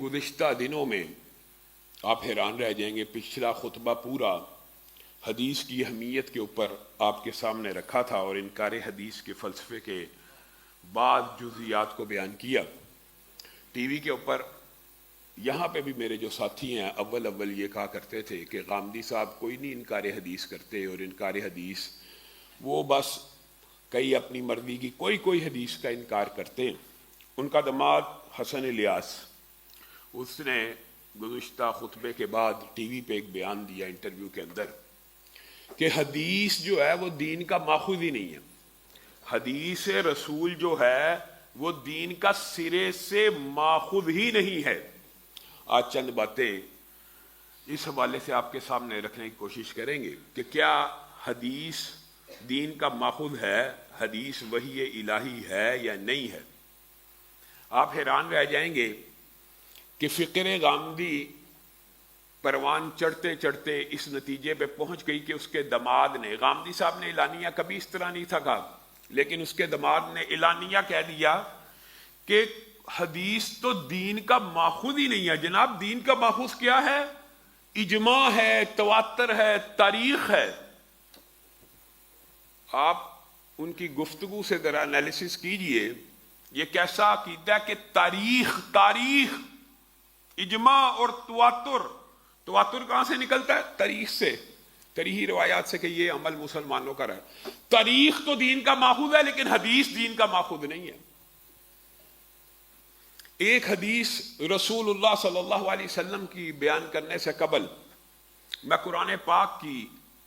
گزشتہ دنوں میں آپ حیران رہ جائیں گے، پچھلا خطبہ پورا حدیث کی اہمیت کے اوپر آپ کے سامنے رکھا تھا اور انکار حدیث کے فلسفے کے بعض جزئیات کو بیان کیا۔ ٹی وی کے اوپر یہاں پہ بھی میرے جو ساتھی ہیں اول یہ کہا کرتے تھے کہ غامدی صاحب کوئی نہیں انکار حدیث کرتے، اور انکار حدیث وہ بس کئی اپنی مرضی کی کوئی حدیث کا انکار کرتے ہیں۔ ان کا داماد حسن الیاس، اس نے گزشتہ خطبے کے بعد ٹی وی پہ ایک بیان دیا انٹرویو کے اندر کہ حدیث جو ہے وہ دین کا ماخوذ ہی نہیں ہے، حدیث رسول جو ہے وہ دین کا سرے سے ماخوذ ہی نہیں ہے۔ آج چند باتیں اس حوالے سے آپ کے سامنے رکھنے کی کوشش کریں گے کہ کیا حدیث دین کا ماخوذ ہے، حدیث وحی الہی ہے یا نہیں ہے۔ آپ حیران رہ جائیں گے کہ فکر غامدی پروان چڑھتے چڑھتے اس نتیجے پہ پہنچ گئی کہ اس کے داماد نے، غامدی صاحب نے اعلانیہ کبھی اس طرح نہیں تھا کہا، لیکن اس کے داماد نے اعلانیہ کہہ دیا کہ حدیث تو دین کا ماخوذ ہی نہیں ہے۔ جناب دین کا ماخوذ کیا ہے؟ اجماع ہے، تواتر ہے، تاریخ ہے۔ آپ ان کی گفتگو سے ذرا انالیسس کیجئے، یہ کیسا عقیدہ ہے کہ تاریخ اجماع اور تواتر کہاں سے نکلتا ہے؟ تاریخ سے، تاریخی روایات سے کہ یہ عمل مسلمانوں کا رہا۔ تاریخ تو دین کا ماخوذ ہے لیکن حدیث دین کا ماخوذ نہیں ہے۔ ایک حدیث رسول اللہ صلی اللہ علیہ وسلم کی بیان کرنے سے قبل میں قرآن پاک کی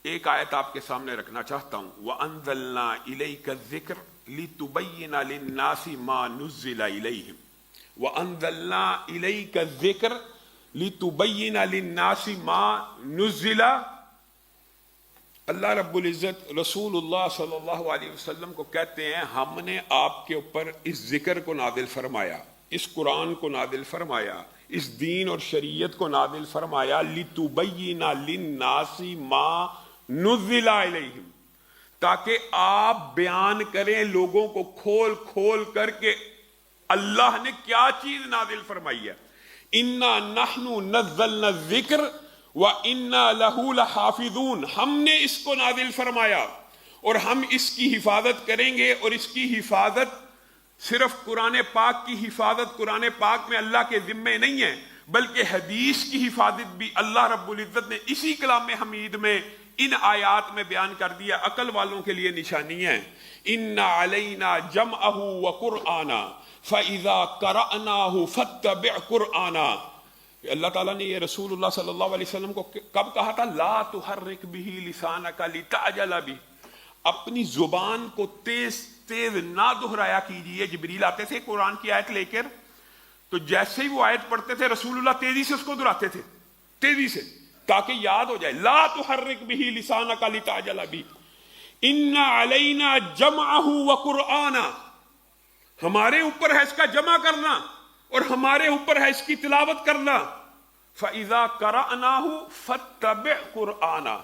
ایک آیت آپ کے سامنے رکھنا چاہتا ہوں۔ وَأَنزَلْنَا إِلَيْكَ الذِّكْرَ لِتُبَيِّنَ لِلنَّاسِ مَا نُزِّلَ إِلَيْهِمْ وَأَنزَلْنَا إِلَيْكَ الذِّكْرَ لِتُبَيِّنَ لِلنَّاسِ مَا نُزِّلَ۔ اللہ رب العزت رسول اللہ صلی اللہ علیہ وسلم کو کہتے ہیں ہم نے آپ کے اوپر اس ذکر کو نازل فرمایا، اس قرآن کو نازل فرمایا، اس دین اور شریعت کو نازل فرمایا لِتُبَيِّنَ لِلنَّاسِ مَا نُزِّلَ إِلَيْهِمْ، تاکہ آپ بیان کریں لوگوں کو کھول کر کے اللہ نے کیا چیز نازل فرمائی ہے۔ اِنَّا نَحْنُ نَزَّلْنَا الذِّكْرَ وَإِنَّا لَهُ لَحَافِظُونَ، ہم نے اس کو نازل فرمایا اور ہم اس کی حفاظت کریں گے، اور اس کی حفاظت صرف قرآن پاک کی حفاظت قرآن پاک میں اللہ کے ذمے نہیں ہے، بلکہ حدیث کی حفاظت بھی اللہ رب العزت نے اسی کلام حمید میں ان آیات میں بیان کر دیا۔ عقل والوں کے لیے نشانی ہے۔ إِنَّ عَلَيْنَا جَمْعَهُ وَقُرْآنًا فَإِذَا قَرَأْنَاهُ فَاتَّبِعْ قُرْآنًا۔ اللہ تعالیٰ نے یہ رسول اللہ صلی اللہ علیہ وسلم کو کب کہا تھا؟ لا تحرک بہ لسانک لتعجل بہ، اپنی زبان کو تیز نہ دہرایا کیجیے۔ جبریل آتے تھے قرآن کی آیت لے کر، تو جیسے ہی وہ آیت پڑھتے تھے رسول اللہ تیزی سے اس کو دہراتے تھے، تیزی سے، تاکہ یاد ہو جائے۔ لا تحرک بہ لسانک لتعجل بہ ان علینا جمعہ وقرآنہ، ہمارے اوپر ہے اس کا جمع کرنا اور ہمارے اوپر ہے اس کی تلاوت کرنا۔ فَإِذَا قَرَأْنَاهُ فَاتَّبِعْ قُرْآنًا،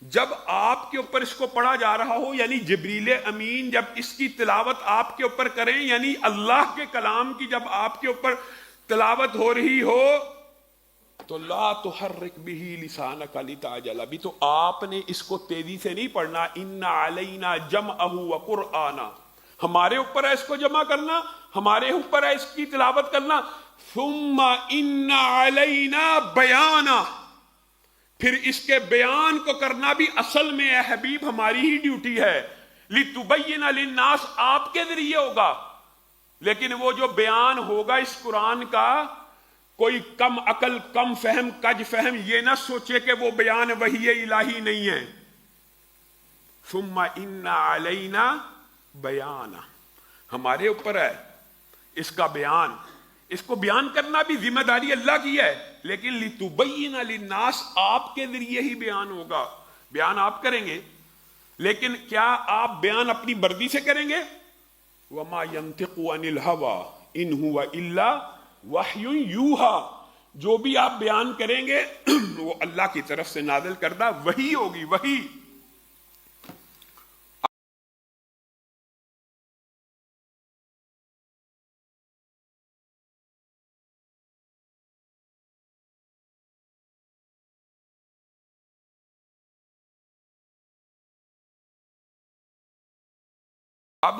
جب آپ کے اوپر اس کو پڑھا جا رہا ہو، یعنی جبریل امین جب اس کی تلاوت آپ کے اوپر کریں، یعنی اللہ کے کلام کی جب آپ کے اوپر تلاوت ہو رہی ہو، تو لا تحرک بہ لسانک لتعجل بہ، تو آپ نے اس کو تیزی سے نہیں پڑھنا۔ ان علینا جمعہ وقرآنہ، ہمارے اوپر ہے اس کو جمع کرنا، ہمارے اوپر ہے اس کی تلاوت کرنا۔ ثم ان علینا بیانہ، پھر اس کے بیان کو کرنا بھی اصل میں اے حبیب ہماری ہی ڈیوٹی ہے۔ لِتُبَيِّنَ لِلنَّاسِ، آپ کے ذریعے ہوگا، لیکن وہ جو بیان ہوگا اس قرآن کا، کوئی کم عقل، کم فہم، کج فہم یہ نہ سوچے کہ وہ بیان وحی الہی نہیں ہے۔ ثم ان علینا بیانہ، ہمارے اوپر ہے اس کا بیان، اس کو بیان کرنا بھی ذمہ داری اللہ کی ہے، لیکن لِتُبَيِّنَ لِلنَّاسِ، آپ کے ذریعے ہی بیان ہوگا، بیان آپ کریں گے، لیکن کیا آپ بیان اپنی مرضی سے کریں گے؟ وَمَا يَنْطِقُ عَنِ الْهَوَىٰ إِنْ هُوَ إِلَّا وَحْيٌ يُوحَىٰ، جو بھی آپ بیان کریں گے وہ اللہ کی طرف سے نازل کردہ وحی ہوگی، وحی۔